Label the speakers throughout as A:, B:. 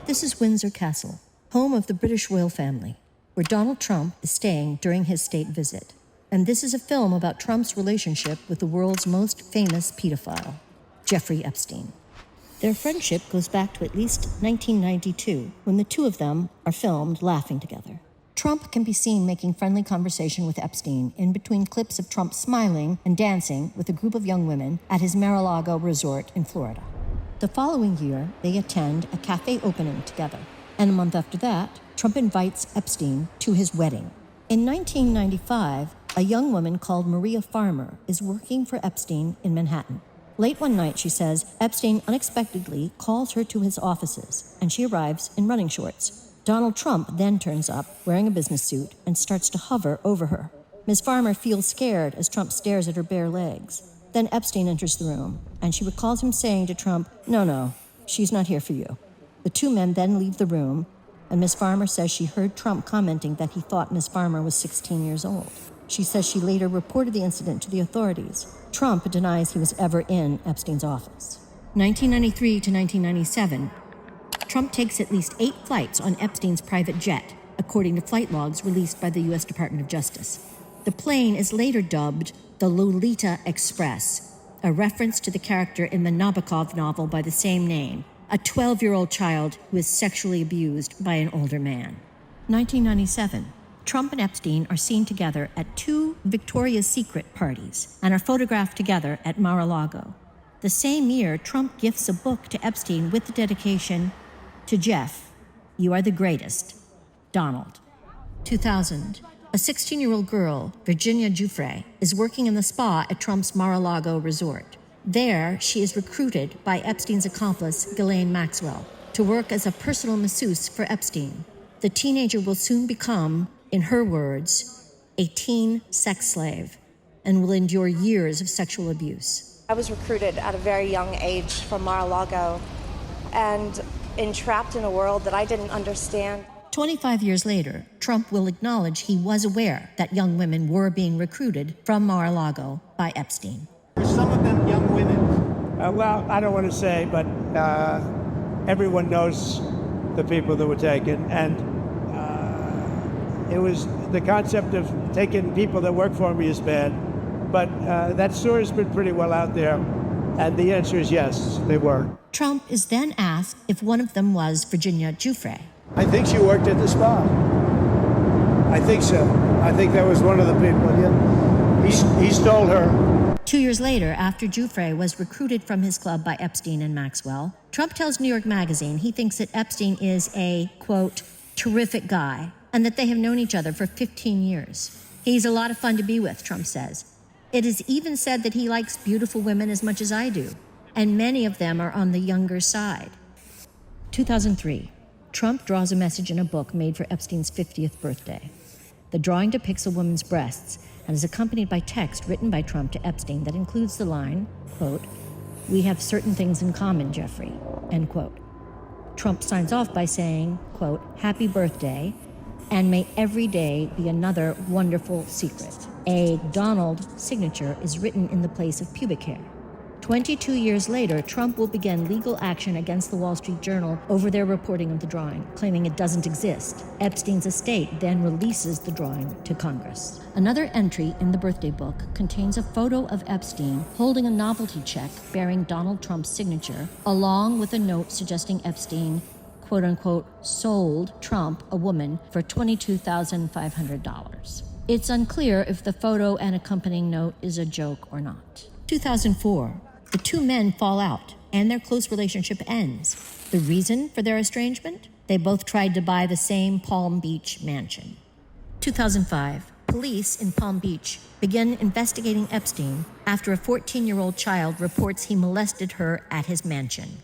A: This is Windsor Castle, home of the British royal family, where Donald Trump is staying during his state visit. And this is a film about Trump's relationship with the world's most famous pedophile, Jeffrey Epstein. Their friendship goes back to at least 1992, when the two of them are filmed laughing together. Trump can be seen making friendly conversation with Epstein in between clips of Trump smiling and dancing with a group of young women at his Mar-a-Lago resort in Florida. The following year, they attend a cafe opening together. And a month after that, Trump invites Epstein to his wedding. In 1995, a young woman called Maria Farmer is working for Epstein in Manhattan. Late one night, she says, Epstein unexpectedly calls her to his offices, and she arrives in running shorts. Donald Trump then turns up, wearing a business suit, and starts to hover over her. Ms. Farmer feels scared as Trump stares at her bare legs. Then Epstein enters the room, and she recalls him saying to Trump, "No, she's not here for you." The two men then leave the room, and Ms. Farmer says she heard Trump commenting that he thought Ms. Farmer was 16 years old. She says she later reported the incident to the authorities. Trump denies he was ever in Epstein's office. 1993 to 1997, Trump takes at least 8 flights on Epstein's private jet, according to flight logs released by the U.S. Department of Justice. The plane is later dubbed the Lolita Express, a reference to the character in the Nabokov novel by the same name, a 12-year-old child who is sexually abused by an older man. 1997, Trump and Epstein are seen together at 2 Victoria's Secret parties and are photographed together at Mar-a-Lago. The same year, Trump gifts a book to Epstein with the dedication, "To Jeff, you are the greatest, Donald." 2000, a 16-year-old girl, Virginia Giuffre, is working in the spa at Trump's Mar-a-Lago resort. There, she is recruited by Epstein's accomplice, Ghislaine Maxwell, to work as a personal masseuse for Epstein. The teenager will soon become, in her words, a teen sex slave and will endure years of sexual abuse.
B: I was recruited at a very young age from Mar-a-Lago and entrapped in a world that I didn't understand.
A: 25 years later, Trump will acknowledge he was aware that young women were being recruited from Mar-a-Lago by Epstein.
C: Were some of them young women?
D: Well, I don't want to say, but everyone knows the people that were taken. And it was the concept of taking people that work for me is bad. But that story's been pretty well out there. And the answer is yes, they were.
A: Trump is then asked if one of them was Virginia Giuffre.
D: I think she worked at the spa. I think so. I think that was one of the people. Yeah. He stole her.
A: 2 years later, after Giuffre was recruited from his club by Epstein and Maxwell, Trump tells New York Magazine he thinks that Epstein is a, quote, terrific guy, and that they have known each other for 15 years. He's a lot of fun to be with, Trump says. It is even said that he likes beautiful women as much as I do, and many of them are on the younger side. 2003. Trump draws a message in a book made for Epstein's 50th birthday. The drawing depicts a woman's breasts and is accompanied by text written by Trump to Epstein that includes the line, quote, "We have certain things in common, Jeffrey," end quote. Trump signs off by saying, quote, "Happy birthday, and may every day be another wonderful secret." A Donald signature is written in the place of pubic hair. 22 years later, Trump will begin legal action against the Wall Street Journal over their reporting of the drawing, claiming it doesn't exist. Epstein's estate then releases the drawing to Congress. Another entry in the birthday book contains a photo of Epstein holding a novelty check bearing Donald Trump's signature, along with a note suggesting Epstein, quote-unquote, sold Trump a woman for $22,500. It's unclear if the photo and accompanying note is a joke or not. 2004. The two men fall out, and their close relationship ends. The reason for their estrangement? They both tried to buy the same Palm Beach mansion. 2005. Police in Palm Beach begin investigating Epstein after a 14-year-old child reports he molested her at his mansion.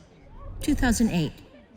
A: 2008.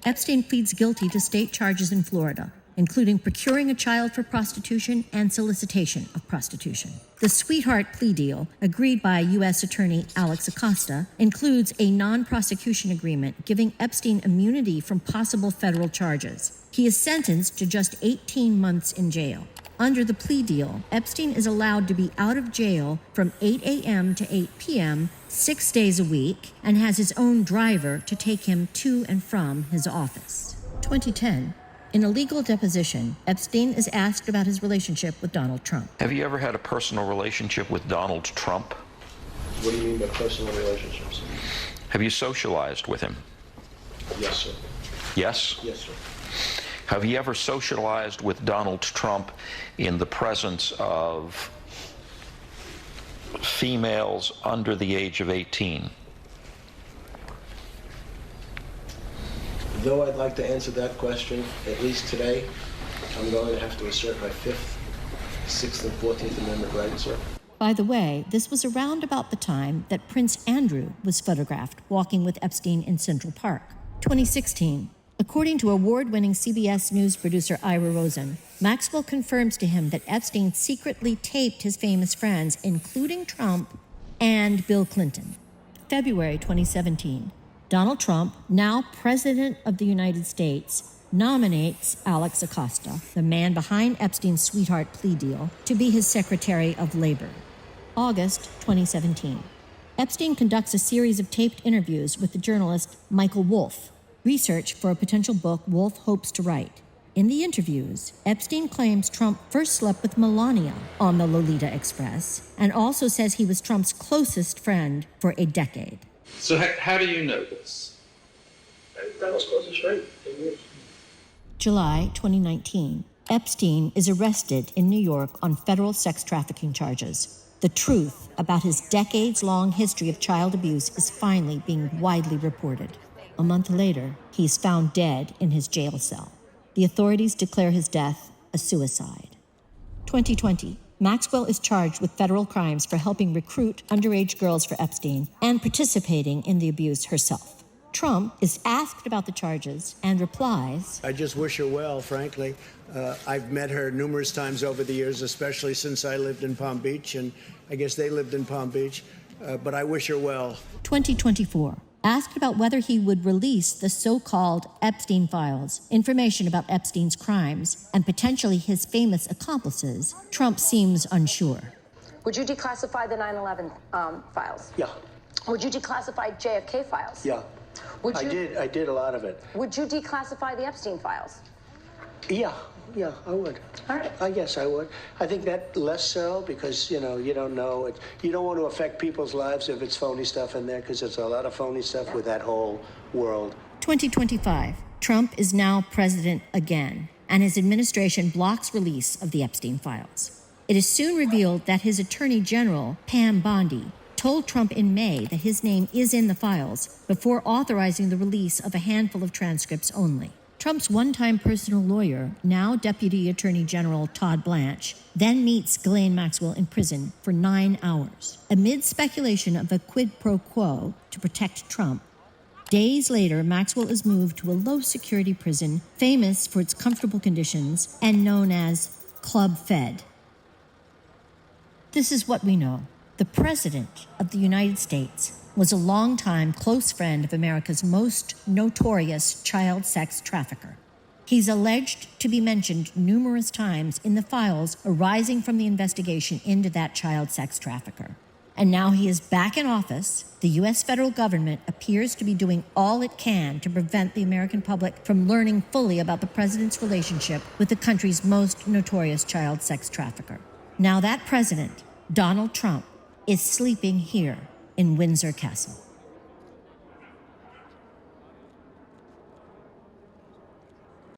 A: Epstein pleads guilty to state charges in Florida, including procuring a child for prostitution and solicitation of prostitution. The sweetheart plea deal, agreed by U.S. Attorney Alex Acosta, includes a non-prosecution agreement giving Epstein immunity from possible federal charges. He is sentenced to just 18 months in jail. Under the plea deal, Epstein is allowed to be out of jail from 8 a.m. to 8 p.m. 6 days a week and has his own driver to take him to and from his office. 2010. In a legal deposition, Epstein is asked about his relationship with Donald Trump.
E: Have you ever had a personal relationship with Donald Trump?
F: What do you mean by personal relationships?
E: Have you socialized with him?
F: Yes, sir.
E: Yes?
F: Yes, sir.
E: Have you ever socialized with Donald Trump in the presence of females under the age of 18?
F: Though I'd like to answer that question, at least today, I'm going to have to assert my 5th, 6th, and 14th Amendment rights, sir.
A: By the way, this was around about the time that Prince Andrew was photographed walking with Epstein in Central Park. 2016. According to award-winning CBS News producer Ira Rosen, Maxwell confirms to him that Epstein secretly taped his famous friends, including Trump and Bill Clinton. February 2017. Donald Trump, now President of the United States, nominates Alex Acosta, the man behind Epstein's sweetheart plea deal, to be his Secretary of Labor. August 2017. Epstein conducts a series of taped interviews with the journalist Michael Wolff, research for a potential book Wolff hopes to write. In the interviews, Epstein claims Trump first slept with Melania on the Lolita Express and also says he was Trump's closest friend for a decade.
G: So how do you know this?
F: Donald's closest friend.
A: July 2019. Epstein is arrested in New York on federal sex trafficking charges. The truth about his decades-long history of child abuse is finally being widely reported. A month later, he is found dead in his jail cell. The authorities declare his death a suicide. 2020. Maxwell is charged with federal crimes for helping recruit underage girls for Epstein and participating in the abuse herself. Trump is asked about the charges and replies,
D: I just wish her well, frankly. I've met her numerous times over the years, especially since I lived in Palm Beach, and I guess they lived in Palm Beach, but I wish her well.
A: 2024. Asked about whether he would release the so-called Epstein files, information about Epstein's crimes, and potentially his famous accomplices, Trump seems unsure.
H: Would you declassify the 9/11 files?
F: Yeah.
H: Would you declassify JFK files?
F: Yeah.
H: Would you,
F: I did a lot of it.
H: Would you declassify the Epstein files?
F: Yeah, I would.
H: All right.
F: I guess I would. I think that less so because, you don't know. You don't want to affect people's lives if it's phony stuff in there because there's a lot of phony stuff with that whole world.
A: 2025. Trump is now president again, and his administration blocks release of the Epstein files. It is soon revealed that his Attorney General, Pam Bondi, told Trump in May that his name is in the files before authorizing the release of a handful of transcripts only. Trump's one-time personal lawyer, now Deputy Attorney General Todd Blanche, then meets Ghislaine Maxwell in prison for 9 hours. Amid speculation of a quid pro quo to protect Trump, days later, Maxwell is moved to a low-security prison famous for its comfortable conditions and known as Club Fed. This is what we know. The President of the United States was a longtime close friend of America's most notorious child sex trafficker. He's alleged to be mentioned numerous times in the files arising from the investigation into that child sex trafficker. And now he is back in office. The U.S. federal government appears to be doing all it can to prevent the American public from learning fully about the president's relationship with the country's most notorious child sex trafficker. Now that president, Donald Trump, is sleeping here in Windsor Castle.